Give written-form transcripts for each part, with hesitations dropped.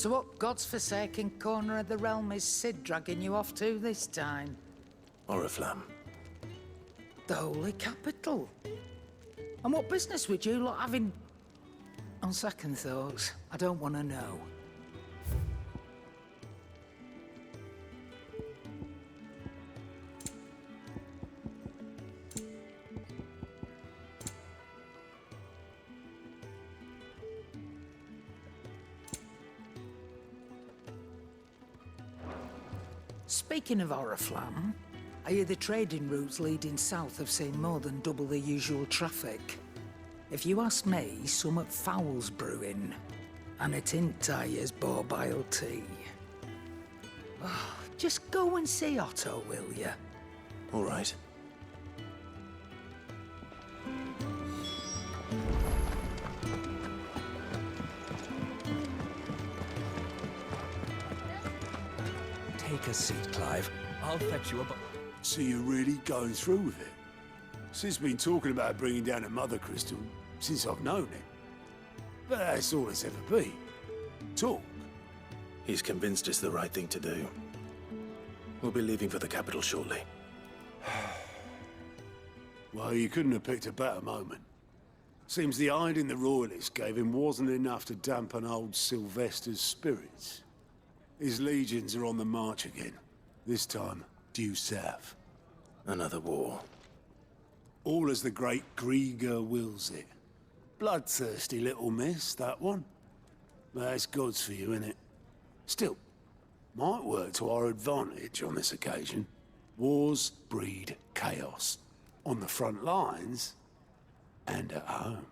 So what God's forsaken corner of the realm is Sid dragging you off to this time? Oriflamme. The holy capital. And what business would you lot having? On second thoughts, I don't want to know. Speaking of Oriflamme, I hear the trading routes leading south have seen more than double the usual traffic. If you ask me, summat foul's brewing, and it ain't Tyre's borbile tea. Oh, just go and see Otto, will you? All right. Take a seat, Clive. I'll fetch you a So you're really going through with it? Sid's been talking about bringing down a mother crystal since I've known it. But that's all it's ever been. Talk. He's convinced it's the right thing to do. We'll be leaving for the capital shortly. Well, you couldn't have picked a better moment. Seems the hiding the royalists gave him wasn't enough to dampen old Sylvester's spirits. His legions are on the march again. This time, due south. Another war. All as the great Grieger wills it. Bloodthirsty little miss, that one. But that's God's for you, innit? Still, might work to our advantage on this occasion. Wars breed chaos. On the front lines, and at home.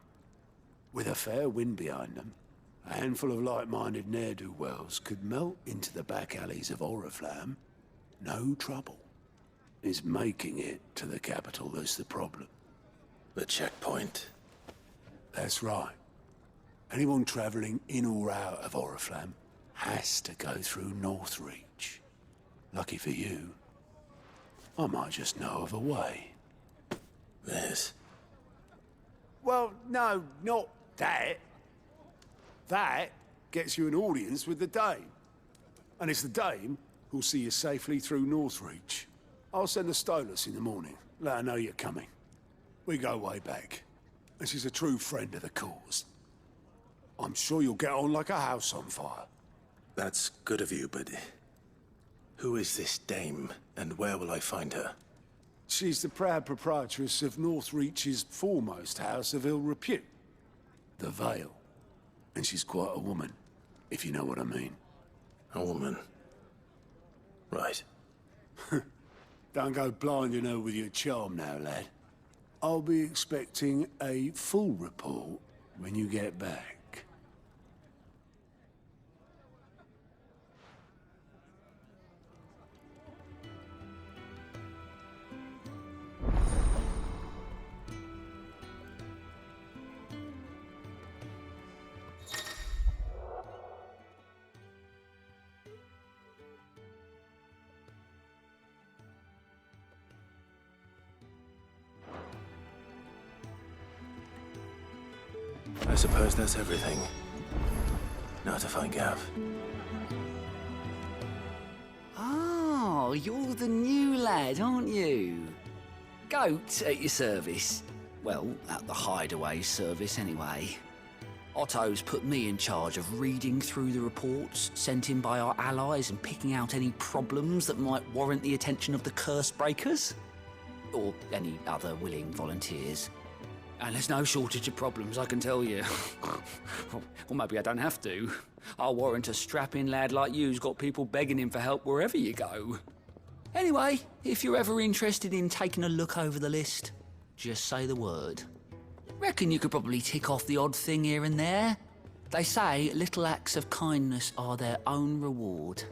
With a fair wind behind them, a handful of like-minded ne'er-do-wells could melt into the back alleys of Oriflamme. No trouble. It's making it to the capital that's the problem. The checkpoint. That's right. Anyone travelling in or out of Oriflamme has to go through Northreach. Lucky for you, I might just know of a way. This. Well, no, not that. That gets you an audience with the Dame. And it's the Dame who'll see you safely through Northreach. I'll send the Stolas in the morning, let her know you're coming. We go way back, and she's a true friend of the cause. I'm sure you'll get on like a house on fire. That's good of you, but... who is this dame, and where will I find her? She's the proud proprietress of Northreach's foremost house of ill repute, the Vale. And she's quite a woman, if you know what I mean. A woman. Right. Don't go blinding her with your charm now, lad. I'll be expecting a full report when you get back. I suppose that's everything. Now to find Gav. Oh, you're the new lad, aren't you? Goat at your service. Well, at the hideaway service anyway. Otto's put me in charge of reading through the reports sent in by our allies and picking out any problems that might warrant the attention of the curse breakers. Or any other willing volunteers. And there's no shortage of problems, I can tell you. Or maybe I don't have to. I'll warrant a strapping lad like you's got people begging him for help wherever you go. Anyway, if you're ever interested in taking a look over the list, just say the word. Reckon you could probably tick off the odd thing here and there. They say little acts of kindness are their own reward.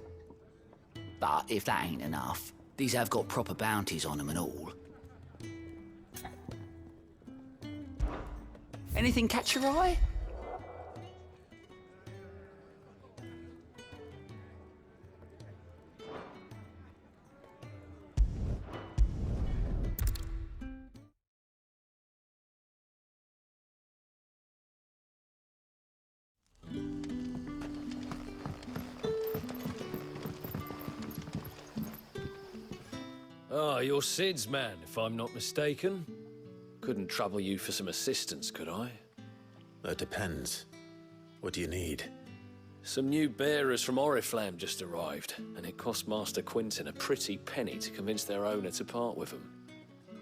But if that ain't enough, these have got proper bounties on them and all. Anything catch your eye? Ah, you're Sid's man, if I'm not mistaken. Couldn't trouble you for some assistance, could I? That depends. What do you need? Some new bearers from Oriflamme just arrived, and it cost Master Quinton a pretty penny to convince their owner to part with them.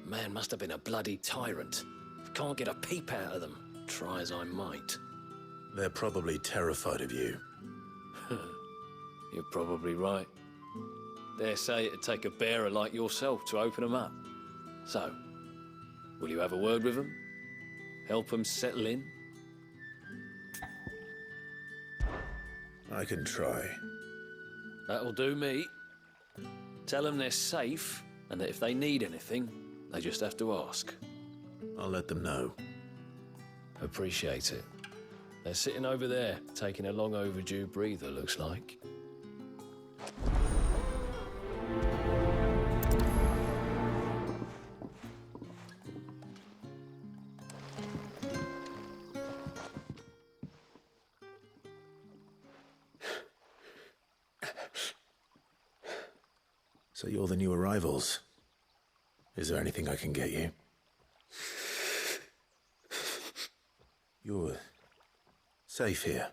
Man must have been a bloody tyrant. Can't get a peep out of them, try as I might. They're probably terrified of you. You're probably right. Dare say it'd take a bearer like yourself to open them up. So, will you have a word with them? Help them settle in? I can try. That'll do me. Tell them they're safe, and that if they need anything, they just have to ask. I'll let them know. Appreciate it. They're sitting over there, taking a long overdue breather, looks like. So you're the new arrivals. Is there anything I can get you? You're safe here.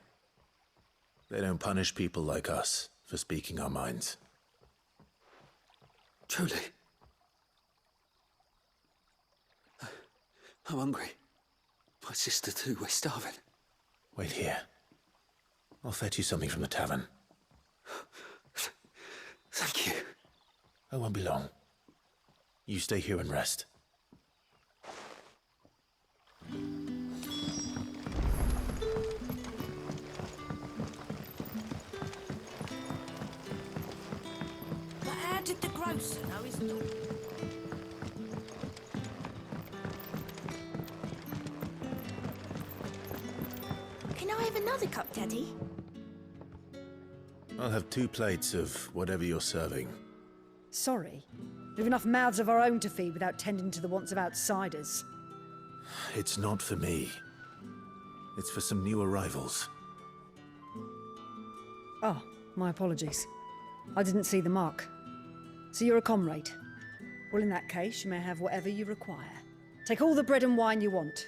They don't punish people like us for speaking our minds. Truly. I'm hungry. My sister too, we're starving. Wait here. I'll fetch you something from the tavern. Thank you. I won't be long. You stay here and rest. But how did the grocer know his dog? Can I have another cup, Daddy? I'll have 2 plates of whatever you're serving. Sorry. We've enough mouths of our own to feed without tending to the wants of outsiders. It's not for me. It's for some new arrivals. Oh, my apologies. I didn't see the mark. So you're a comrade? Well, in that case, you may have whatever you require. Take all the bread and wine you want.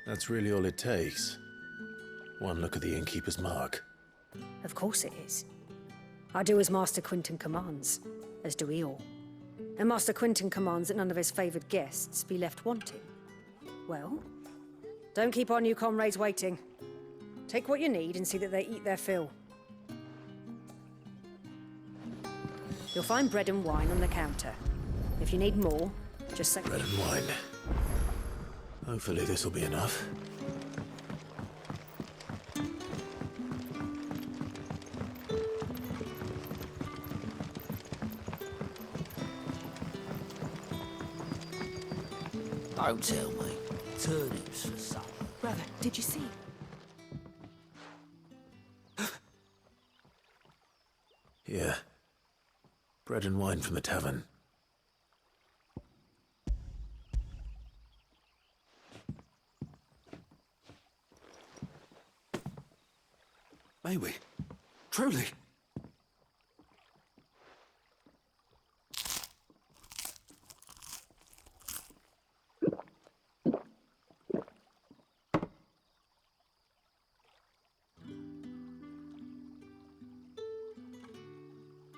That's really all it takes. One look at the innkeeper's mark. Of course it is. I do as Master Quinton commands, as do we all. And Master Quinton commands that none of his favoured guests be left wanting. Well, don't keep our new comrades waiting. Take what you need and see that they eat their fill. You'll find bread and wine on the counter. If you need more, just say... Bread and wine. Hopefully this will be enough. Don't tell me. Turnips for supper. Brother, did you see? Here. Bread and wine from the tavern. May we? Truly?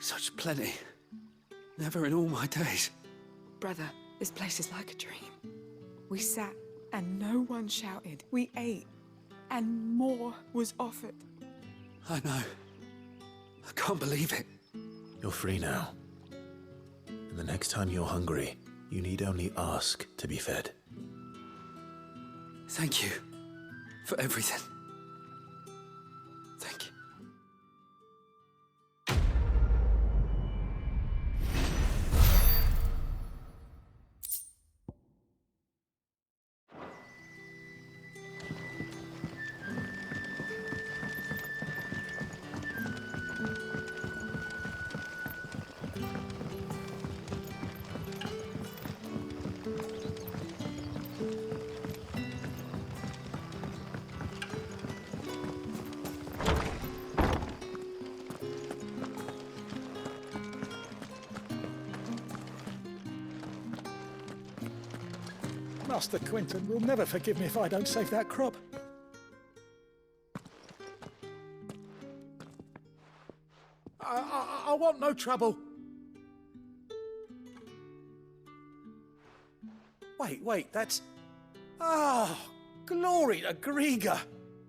Such plenty. Never in all my days. Brother, this place is like a dream. We sat and no one shouted. We ate and more was offered. I know. I can't believe it. You're free now. And the next time you're hungry, you need only ask to be fed. Thank you for everything. Thank you. Master Quinton will never forgive me if I don't save that crop. I want no trouble. Wait, that's... Oh, glory to Grieger.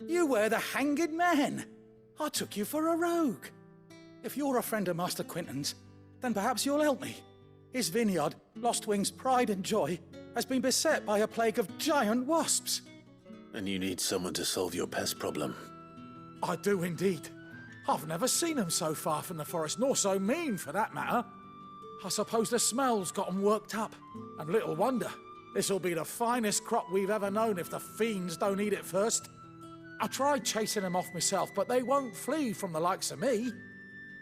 You were the hanged man. I took you for a rogue. If you're a friend of Master Quinton's, then perhaps you'll help me. His vineyard, Lostwing's pride and joy, has been beset by a plague of giant wasps. And you need someone to solve your pest problem. I do indeed. I've never seen them so far from the forest, nor so mean, for that matter. I suppose the smell's got them worked up. And little wonder. This'll be the finest crop we've ever known if the fiends don't eat it first. I tried chasing them off myself, but they won't flee from the likes of me.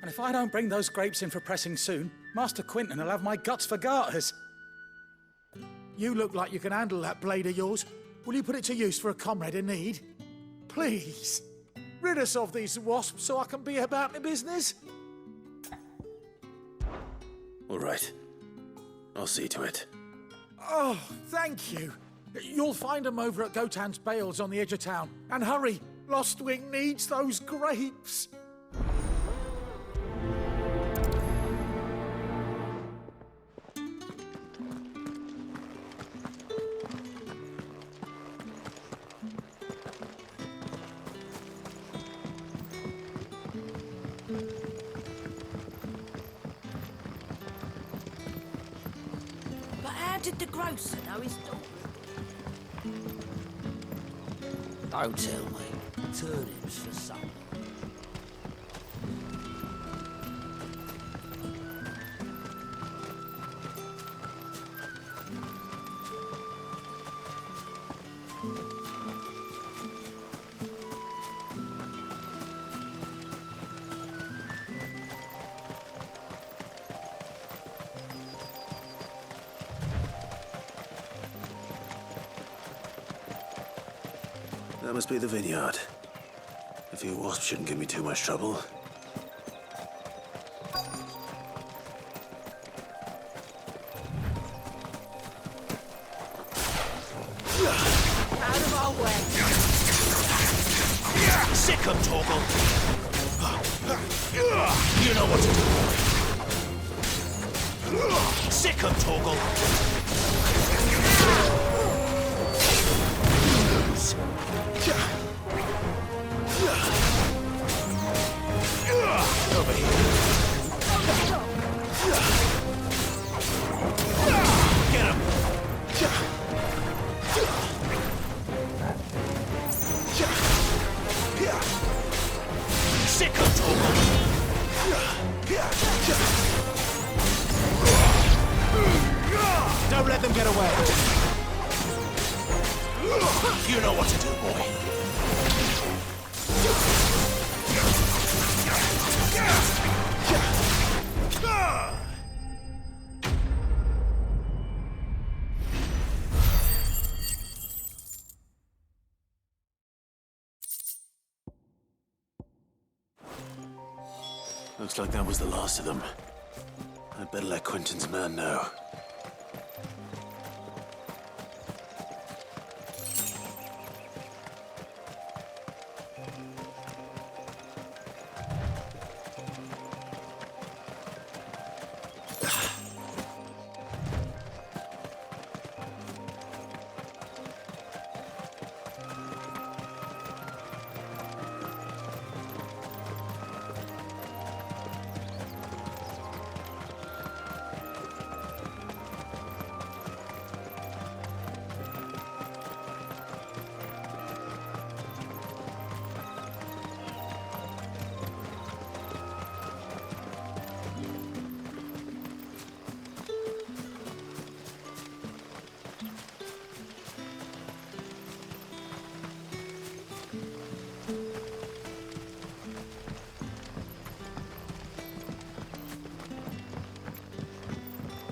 And if I don't bring those grapes in for pressing soon, Master Quinton will have my guts for garters. You look like you can handle that blade of yours. Will you put it to use for a comrade in need? Please, rid us of these wasps so I can be about my business. All right. I'll see to it. Oh, thank you. You'll find them over at Gotan's Bales on the edge of town. And hurry, Lostwing needs those grapes. But how did the grocer know his daughter? Don't tell me. Turnips for supper. That must be the vineyard. A few wasps shouldn't give me too much trouble. Out of our way. Sick 'em, Torgal! You know what to do. Sick 'em, Torgal! Over here. Get him! Sick 'em, Torgal! Don't let them get away! You know what to do, boy. Looks like that was the last of them. I'd better let Quinton's man know.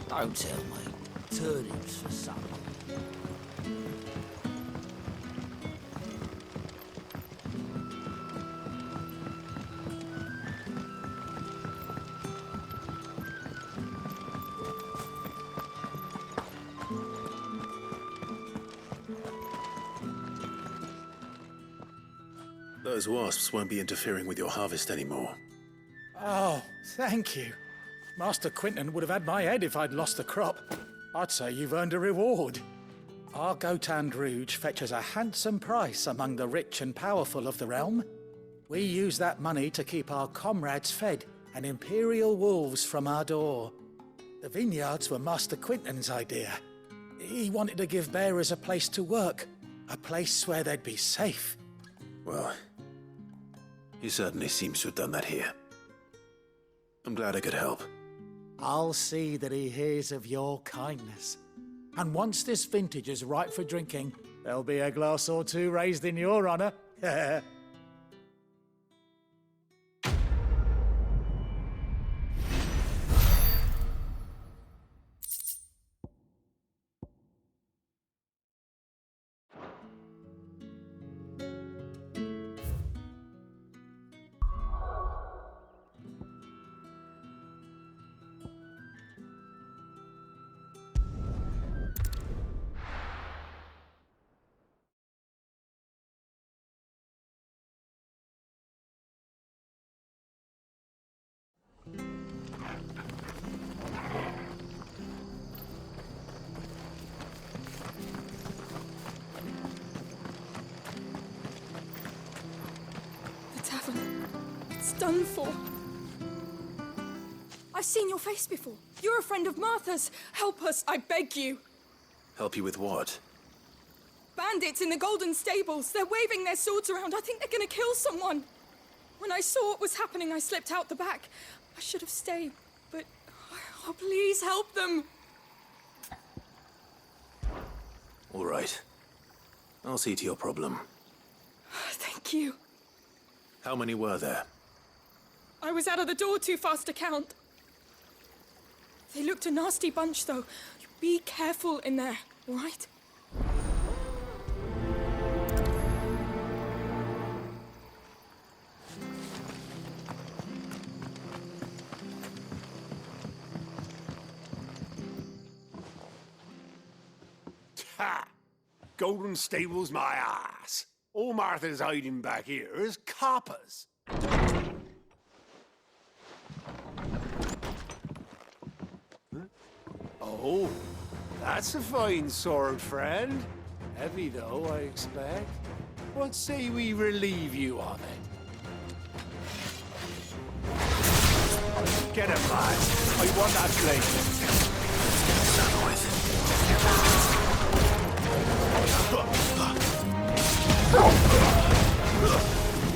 Don't tell me. Turnips for supper. Those wasps won't be interfering with your harvest anymore. Oh, thank you. Master Quinton would have had my head if I'd lost the crop. I'd say you've earned a reward. Our Gotand Rouge fetches a handsome price among the rich and powerful of the realm. We use that money to keep our comrades fed and Imperial wolves from our door. The vineyards were Master Quinton's idea. He wanted to give bearers a place to work, a place where they'd be safe. Well, he certainly seems to have done that here. I'm glad I could help. I'll see that he hears of your kindness. And once this vintage is ripe for drinking, there'll be a glass or two raised in your honor. The tavern. It's done for. I've seen your face before. You're a friend of Martha's. Help us, I beg you. Help you with what? Bandits in the Golden Stables. They're waving their swords around. I think they're gonna kill someone. When I saw what was happening, I slipped out the back. I should have stayed, but... Oh, please help them. All right. I'll see to your problem. Thank you. How many were there? I was out of the door too fast to count. They looked a nasty bunch, though. Be careful in there, all right? Ha! Golden Stables my ass. All Martha's hiding back here is coppers. Oh, that's a fine sword, friend. Heavy, though, I expect. What say we relieve you of it? Get him, lad. I want that blade.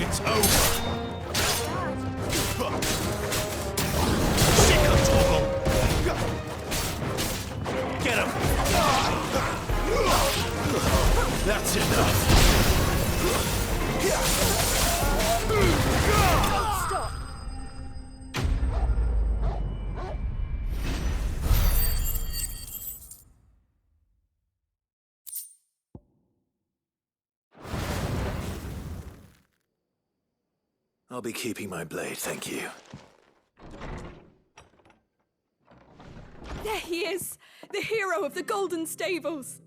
It's over. Sick of Torgal. Get him. That's enough. Stop! I'll be keeping my blade, thank you. There he is, the hero of the Golden Stables.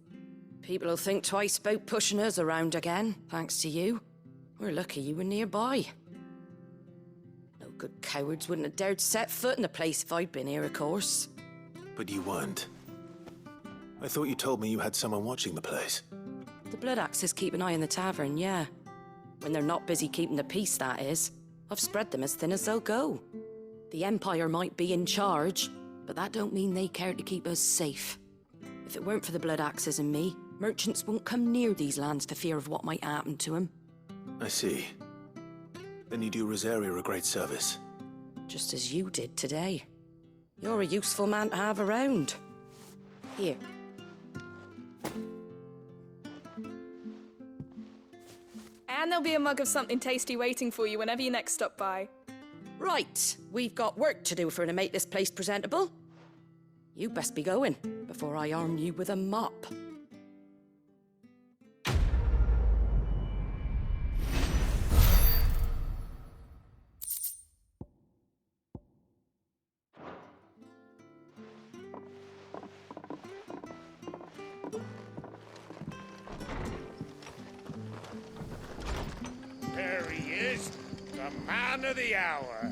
People will think twice about pushing us around again, thanks to you. We're lucky you were nearby. No good cowards wouldn't have dared set foot in the place if I'd been here, of course. But you weren't. I thought you told me you had someone watching the place. The Blood Axes keep an eye on the tavern, yeah. When they're not busy keeping the peace, that is. I've spread them as thin as they'll go. The Empire might be in charge, but that don't mean they care to keep us safe. If it weren't for the Blood Axes and me, merchants won't come near these lands for fear of what might happen to them. I see. Then you do Rosaria a great service. Just as you did today. You're a useful man to have around. Here. And there'll be a mug of something tasty waiting for you whenever you next stop by. Right, we've got work to do for to make this place presentable. You best be going, before I arm you with a mop. There he The man of the hour.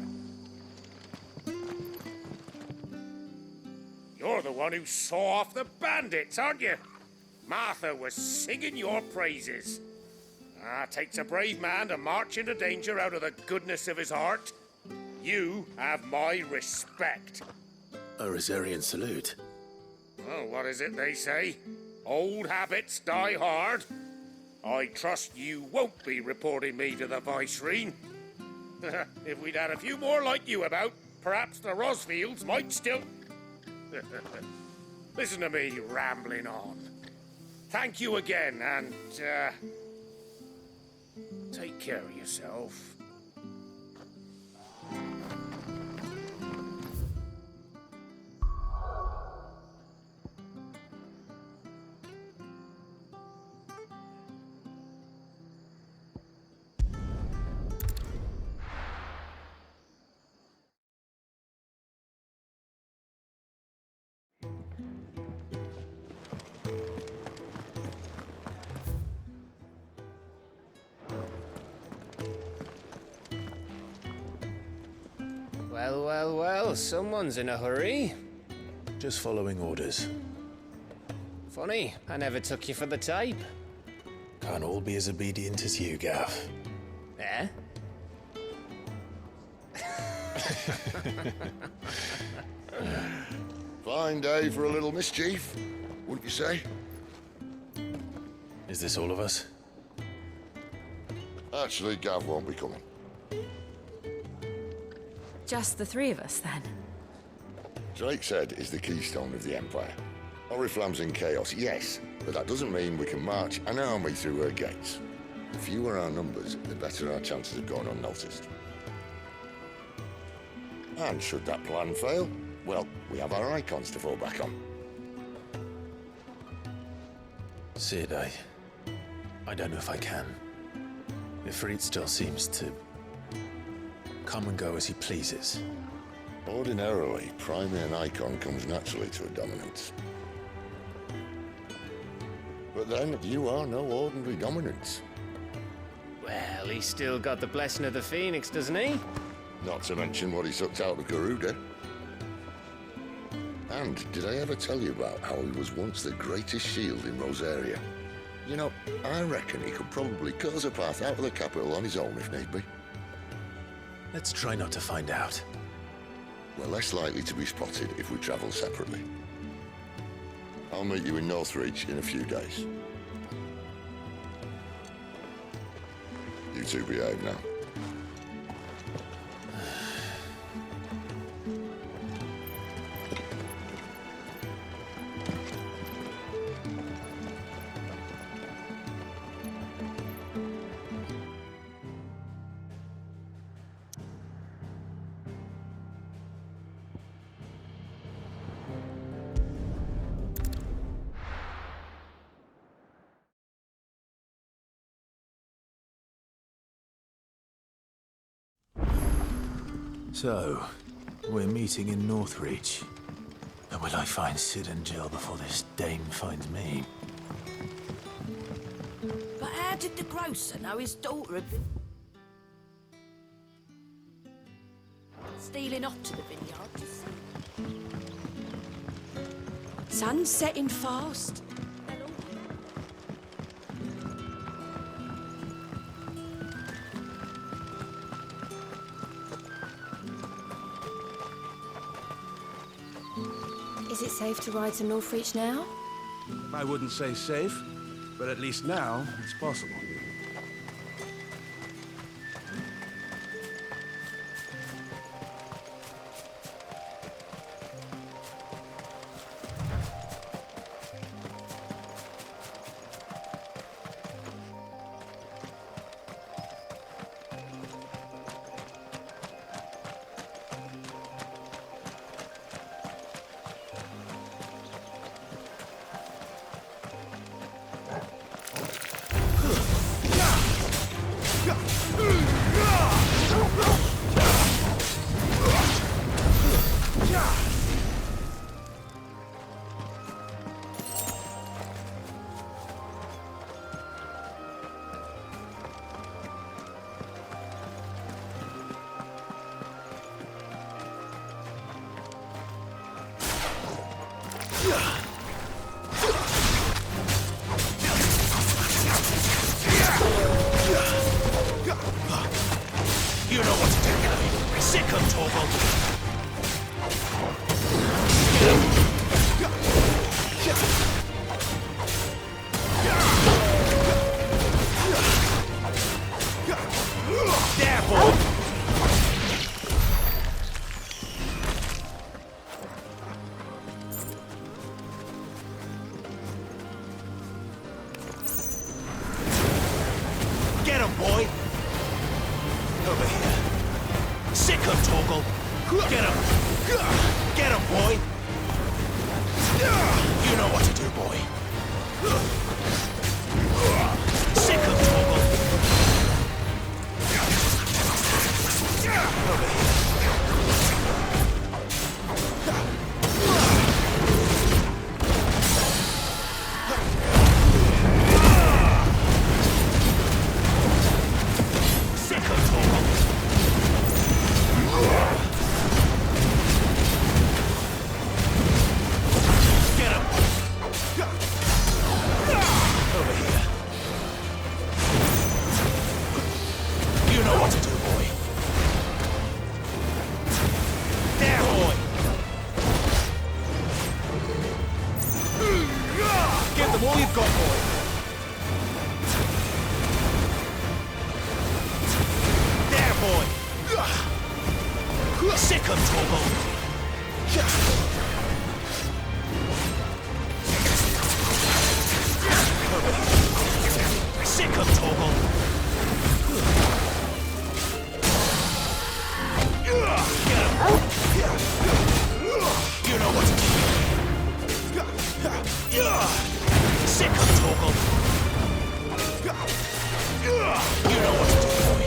You're the one who saw off the bandits, aren't you? Martha was singing your praises. Takes a brave man to march into danger out of the goodness of his heart. You have my respect. A Rosarian salute. Oh, what is it they say? Old habits die hard. I trust you won't be reporting me to the Viceroy. If we'd had a few more like you about, perhaps the Rosfields might still... Listen to me rambling on. Thank you again, and, take care of yourself. Well, someone's in a hurry. Just following orders. Funny, I never took you for the type. Can't all be as obedient as you, Gav. Eh? Fine day for a little mischief, wouldn't you say? Is this all of us? Actually, Gav won't be coming. Just the three of us, then? Drake's Head is the keystone of the Empire. Oriflamme's in chaos, yes, but that doesn't mean we can march an army through her gates. The fewer our numbers, the better our chances of going unnoticed. And should that plan fail, well, we have our icons to fall back on. Sid, I don't know if I can. Ifrit still seems to come and go as he pleases. Ordinarily, priming an icon comes naturally to a dominance. But then, you are no ordinary dominance. Well, he's still got the blessing of the Phoenix, doesn't he? Not to mention what he sucked out of Garuda. And did I ever tell you about how he was once the greatest shield in Rosaria? You know, I reckon he could probably cut us a path out of the capital on his own if need be. Let's try not to find out. We're less likely to be spotted if we travel separately. I'll meet you in Northreach in a few days. You two behave now. So, we're meeting in Northreach. But will I find Sid and Jill before this dame finds me? But how did the grocer know his daughter had been stealing off to the vineyard? Sun's setting fast. Is it safe to ride to Northreach now? I wouldn't say safe, but at least now it's possible. You know what to do, boy. Sick 'em, Torgal. There, boy. Get him, boy. Over here. Sick him, Torgal. Get him. Get him, boy. You know what to do, boy. Sick him, Torgal. Over here. All you've got, boy. There, boy. Sick 'em, Torgal. Sick 'em, Torgal. Get 'em. You know what to do. Sick 'em, Torgal. You know what to do, boy.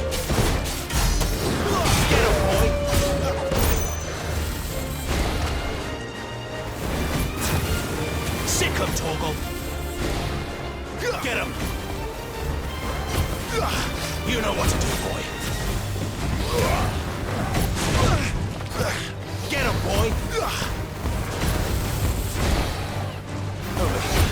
Get 'em, boy. Sick 'em, Torgal. Get 'em. You know what to do, boy. Get 'em, boy. Over here.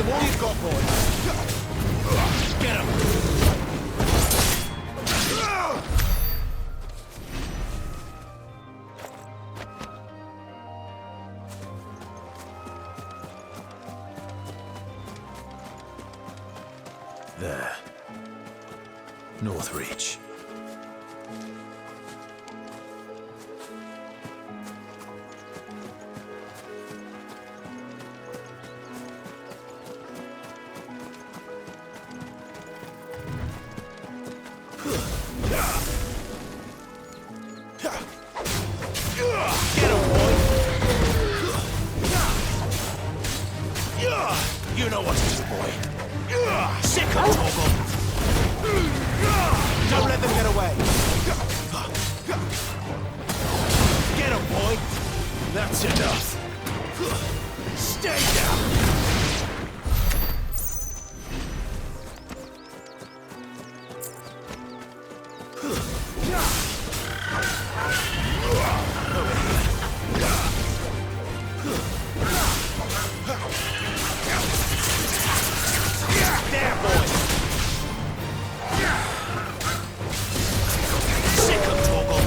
them all you've got, boy. Get him! There. North Reach. You know what to do, boy. Sick of Torgal. Don't let them get away. Get him, boy. That's enough. Stay down. There, boy. Sick of Torgal.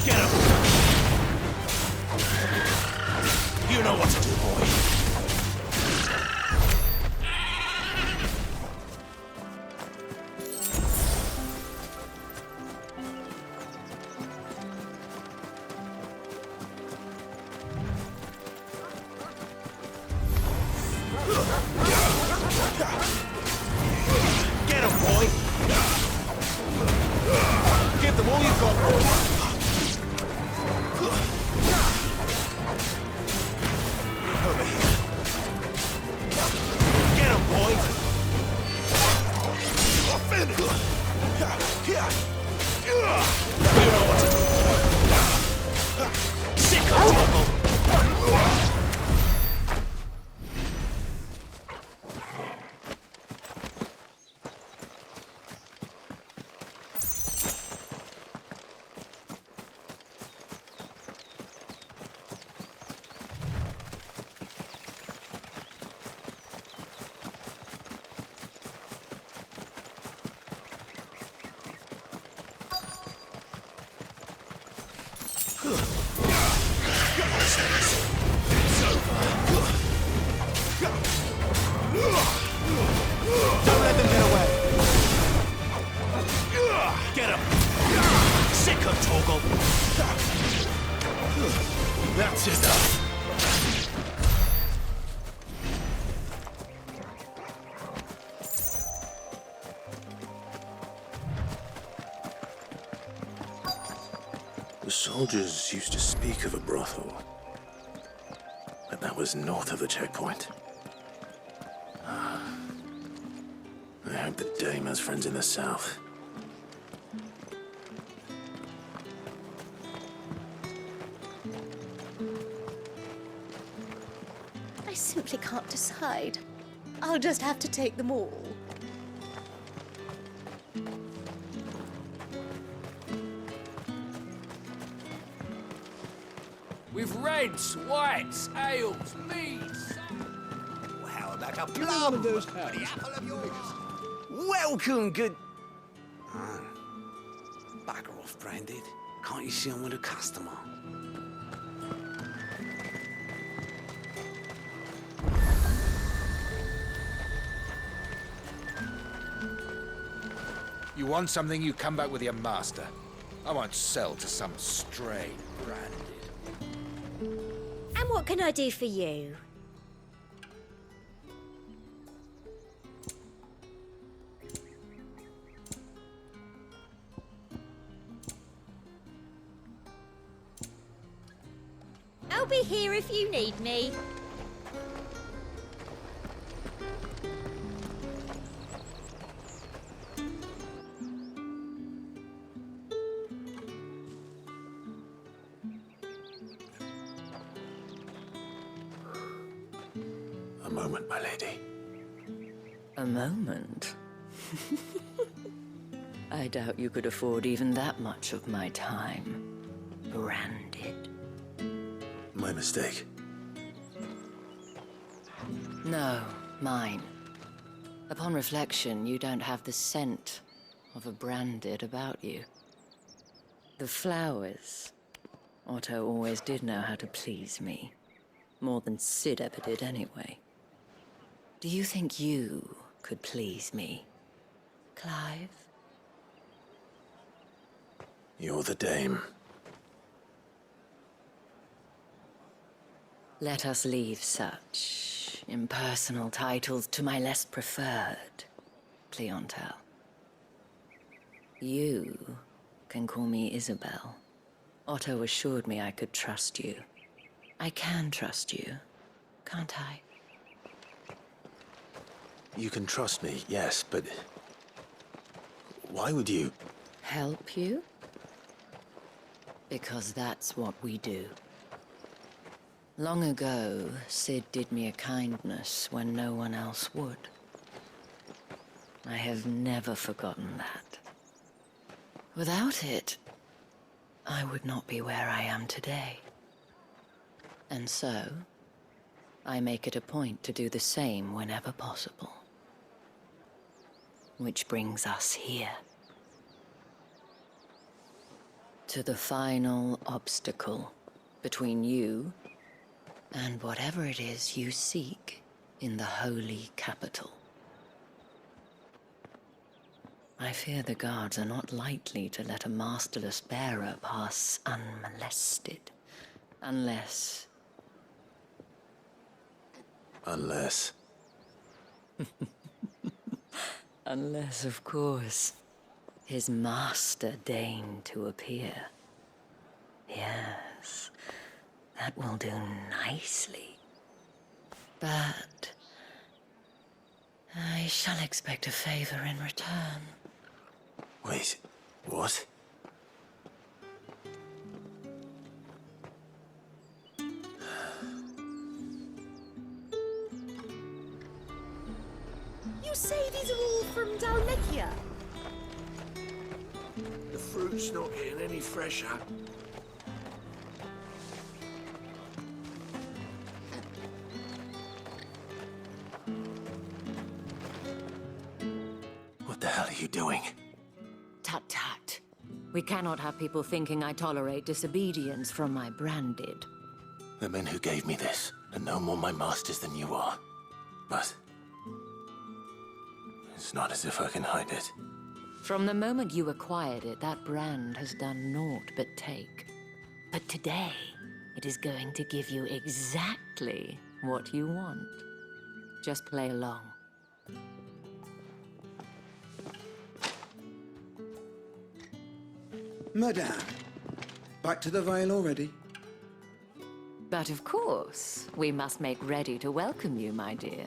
Get him. You know what to do, boy. Get him, boy! Give them all you've got, boy! Over here. Get him, boy! Finish! You know what to do. Sick of trouble! Don't let them get away. Get him. Sick of Torgal. That's enough. The soldiers used to speak of a brothel, but that was north of the checkpoint. I hope the dame has friends in the south. I simply can't decide. I'll just have to take them all. With reds, whites, ales, meads. Well, how about a plum? For the apple of your eye. Welcome, good... Bugger off, Branded. Can't you see I'm with a customer? You want something, you come back with your master. I won't sell to some stray Branded. And what can I do for you? I'll be here if you need me. A moment, my lady. A moment? I doubt you could afford even that much of my time. Branded. My mistake. No, mine. Upon reflection, you don't have the scent of a branded about you. The flowers. Otto always did know how to please me. More than Sid ever did anyway. Do you think you could please me, Clive? You're the dame. Let us leave such impersonal titles to my less preferred clientele. You can call me Isabel. Otto assured me I could trust you. I can trust you, can't I? You can trust me, yes, but... why would you? Help you? Because that's what we do. Long ago, Sid did me a kindness when no one else would. I have never forgotten that. Without it, I would not be where I am today. And so, I make it a point to do the same whenever possible. Which brings us here. To the final obstacle between you and whatever it is you seek in the holy capital. I fear the guards are not likely to let a masterless bearer pass unmolested. Unless... Unless... Unless, of course, his master deigned to appear. Yes, that will do nicely. But... I shall expect a favor in return. Wait, what? You say these are all from Dalmekia? The fruit's not getting any fresher. What the hell are you doing? Tut tut. We cannot have people thinking I tolerate disobedience from my branded. The men who gave me this are no more my masters than you are. But... it's not as if I can hide it. From the moment you acquired it, that brand has done naught but take. But today, it is going to give you exactly what you want. Just play along. Madame, back to the Vale already? But of course, we must make ready to welcome you, my dear.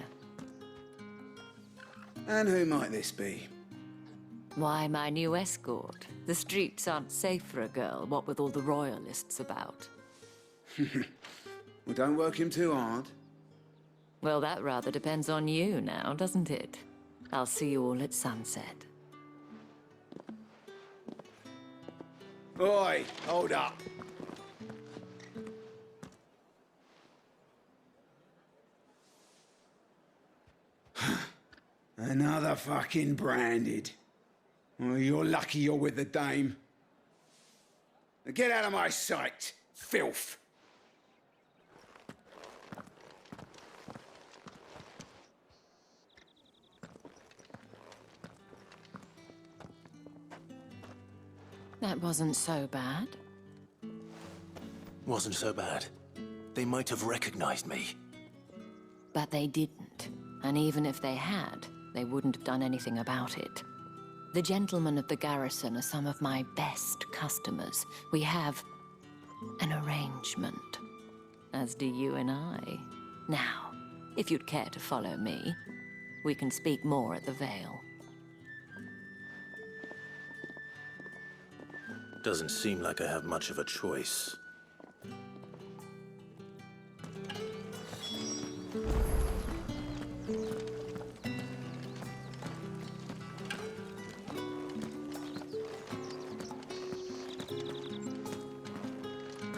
And who might this be? Why, my new escort. The streets aren't safe for a girl, what with all the royalists about. Well, don't work him too hard. Well, that rather depends on you now, doesn't it? I'll see you all at sunset. Oi, hold up. Another fucking branded. Well, you're lucky you're with the dame. Now get out of my sight, filth. That wasn't so bad. Wasn't so bad. They might have recognized me. But they didn't. And even if they had, they wouldn't have done anything about it. The gentlemen of the garrison are some of my best customers. We have an arrangement, as do you and I. Now, if you'd care to follow me, we can speak more at the Vale. Doesn't seem like I have much of a choice.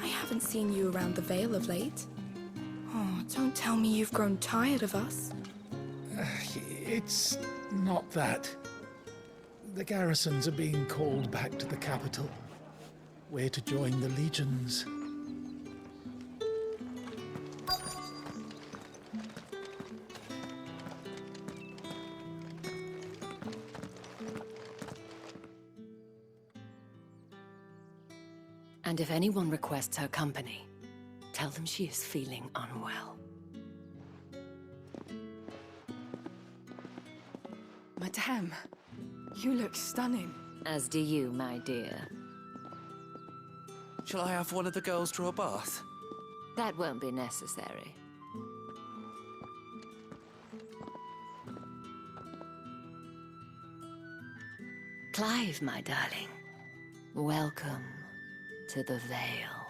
I haven't seen you around the Vale of late. Oh, don't tell me you've grown tired of us. It's not that. The garrisons are being called back to the capital. We're to join the legions. And if anyone requests her company, tell them she is feeling unwell. Madame, you look stunning. As do you, my dear. Shall I have one of the girls draw a bath? That won't be necessary. Clive, my darling. Welcome to the Vale.